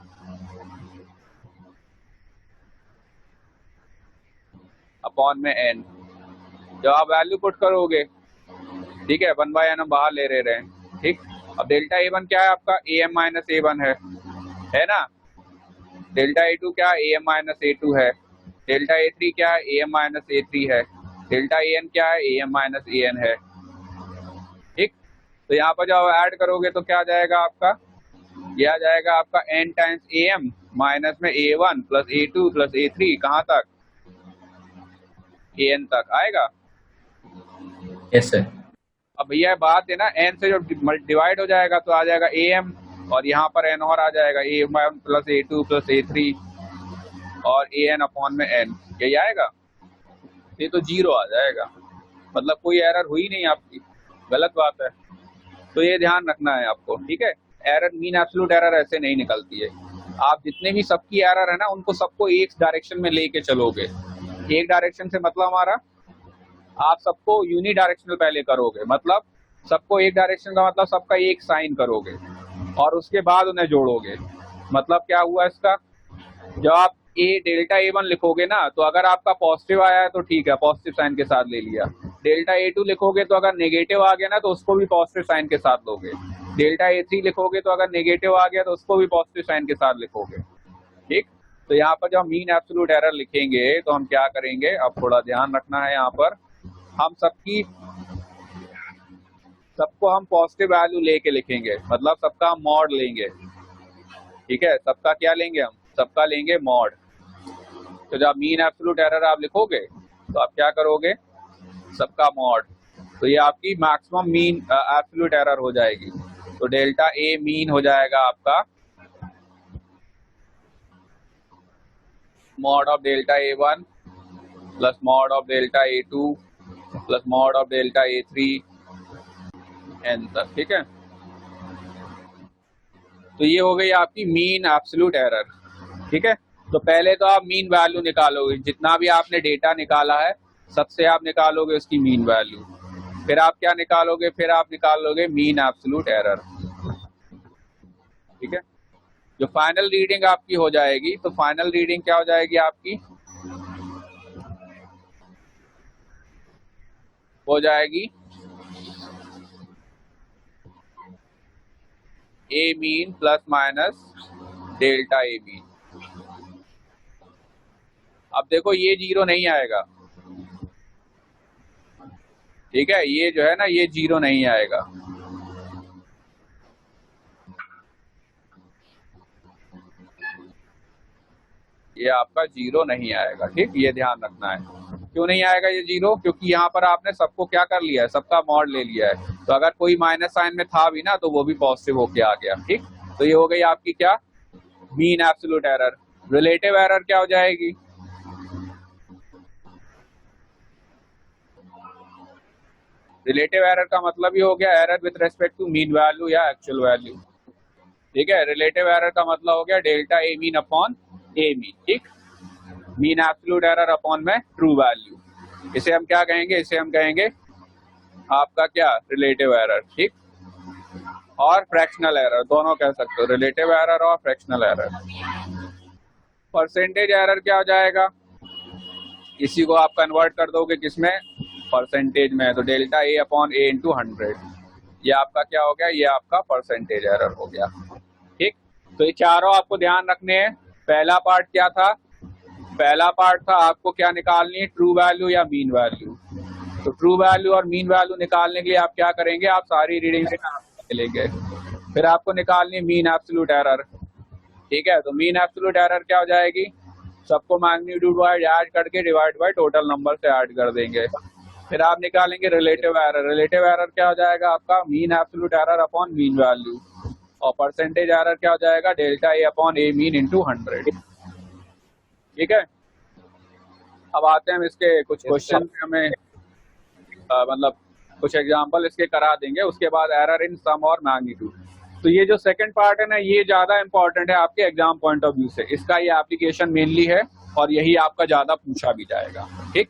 upon में n। जब आप वैल्यू पुट करोगे, ठीक है, 1/n हम बाहर ले रहे हैं। ठीक, अब डेल्टा A1 क्या है आपका? AM माइनस A1 है ना। डेल्टा A2 क्या है? AM माइनस A2 है। डेल्टा A3 क्या है? AM माइनस A3 है। डेल्टा AN क्या है? AM माइनस AN है। ठीक, तो यहाँ पर जब ऐड करोगे तो क्या आ जाएगा आपका? यह आ जाएगा आपका n टाइम्स AM माइनस में A1 plus A2 plus A3, कहाँ तक? AN तक आएगा। Yes sir. अब भैया बात है ना, n से जो डिवाइड हो जाएगा तो आ जाएगा AM, और यहाँ पर n और आ जाएगा, A1 plus A2 plus A3 और AN अपॉन में n, यही आएगा। ये तो 0 आ जाएगा, मतलब कोई एरर हुई नहीं आपकी, गलत बात है। तो ये ध्यान रखना है आपको, ठीक है। एरर, मीन एब्सोल्यूट एरर ऐसे नहीं निकलती है। आप जितने भी सबकी एरर है ना, उनको सबको एक डायरेक्शन में लेके चलोगे। एक डायरेक्शन से मतलब हमारा, आप सबको यूनि डायरेक्शनल पहले करोगे, मतलब सबको एक डायरेक्शन का मतलब सबका एक साइन करोगे और उसके बाद उन्हें जोड़ोगे। मतलब क्या हुआ इसका? जब आप डेल्टा A1 लिखोगे ना, तो अगर आपका पॉजिटिव आया है तो ठीक है, पॉजिटिव साइन के साथ ले लिया। डेल्टा A2 लिखोगे तो अगर नेगेटिव आ गया ना तो उसको भी पॉजिटिव साइन के साथ लोगे। डेल्टा A3 लिखोगे तो अगर नेगेटिव आ गया तो उसको भी पॉजिटिव साइन के साथ लिखोगे। ठीक, तो यहाँ पर जब मीन एब्सोल्यूट एरर लिखेंगे तो हम क्या करेंगे? अब थोड़ा ध्यान रखना है, यहाँ पर हम सबको हम पॉजिटिव वैल्यू लेके लिखेंगे, मतलब सबका हम मॉड लेंगे। ठीक है, सबका क्या लेंगे? हम सबका लेंगे मॉड। तो जब मीन एब्सोल्यूट एरर आप लिखोगे तो आप क्या करोगे? सबका मॉड, तो ये आपकी मैक्सिमम मीन एब्सोल्यूट एरर हो जाएगी। तो डेल्टा A मीन हो जाएगा आपका mod of delta A1 plus mod of delta A2 plus mod of delta A3 n तक। ठीक है, तो ये हो गई आपकी मीन एब्सोल्यूट एरर। ठीक है, तो पहले तो आप मीन वैल्यू निकालोगे, जितना भी आपने डेटा निकाला है सबसे आप निकालोगे उसकी मीन वैल्यू। फिर आप क्या निकालोगे? फिर आप निकालोगे मीन एब्सोल्यूट एरर। ठीक है, जो फाइनल रीडिंग आपकी हो जाएगी, तो फाइनल रीडिंग क्या हो जाएगी आपकी? हो जाएगी A mean plus minus delta A mean. अब देखो ये 0 नहीं आएगा, ठीक है, ये जो है ना, ये 0 नहीं आएगा। ये आपका 0 नहीं आएगा। ठीक, ये ध्यान रखना है। क्यों नहीं आएगा ये 0? क्योंकि यहाँ पर आपने सबको क्या कर लिया है? सबका मॉड ले लिया है। तो अगर कोई माइनस साइन में था भी ना, तो वो भी पॉजिटिव होके आ गया। ठीक, तो ये हो गई आपकी क्या? Mean absolute error. Relative error क्या हो जाएगी? रिलेटिव एरर का मतलब ये हो गया error with respect to mean value या एक्चुअल वैल्यू। ठीक है, रिलेटिव एरर का मतलब हो गया delta A mean upon A mean. ठीक, मीन एब्सोल्यूट एरर अपॉन में ट्रू वैल्यू। इसे हम क्या कहेंगे? इसे हम कहेंगे आपका क्या? Relative error. ठीक, और फ्रैक्शनल एरर, दोनों कह सकते हो, रिलेटिव एरर और फ्रैक्शनल एरर। परसेंटेज एरर क्या हो जाएगा? इसी को आप कन्वर्ट कर दोगे किसमें, परसेंटेज में, तो delta A upon A into 100, ये आपका क्या हो गया, ये आपका परसेंटेज एरर हो गया। ठीक, तो ये चारों आपको ध्यान रखने हैं। पहला पार्ट क्या था, पहला पार्ट था आपको क्या निकालनी है, ट्रू वैल्यू या मीन वैल्यू। तो ट्रू वैल्यू और मीन वैल्यू निकालने के लिए आप क्या करेंगे, आप सारी रीडिंग लेंगे, फिर आपको निकालनी है मीन एब्सोल्यूट एरर। ठीक है, तो मीन एब्सोल्यूट एरर क्या हो जाएगी, सबको मैग्नीट्यूड वाइज ऐड करके डिवाइड बाय टोटल नंबर से ऐड कर देंगे। फिर आप निकालेंगे रिलेटिव एरर। रिलेटिव एरर क्या हो जाएगा आपका, mean absolute error upon mean value, और परसेंटेज एरर क्या हो जाएगा, delta A upon A mean into 100। ठीक है, अब आते हैं हम इसके कुछ क्वेश्चन हमें मतलब कुछ एग्जांपल इसके करा देंगे, उसके बाद एरर इन सम और मैग्नीट्यूड। तो ये जो सेकंड पार्ट है ना, ये ज्यादा इंपॉर्टेंट है आपके एग्जाम पॉइंट ऑफ व्यू से, इसका ये एप्लीकेशन मेनली है और यही आपका ज्यादा पूछा भी जाएगा। ठीक।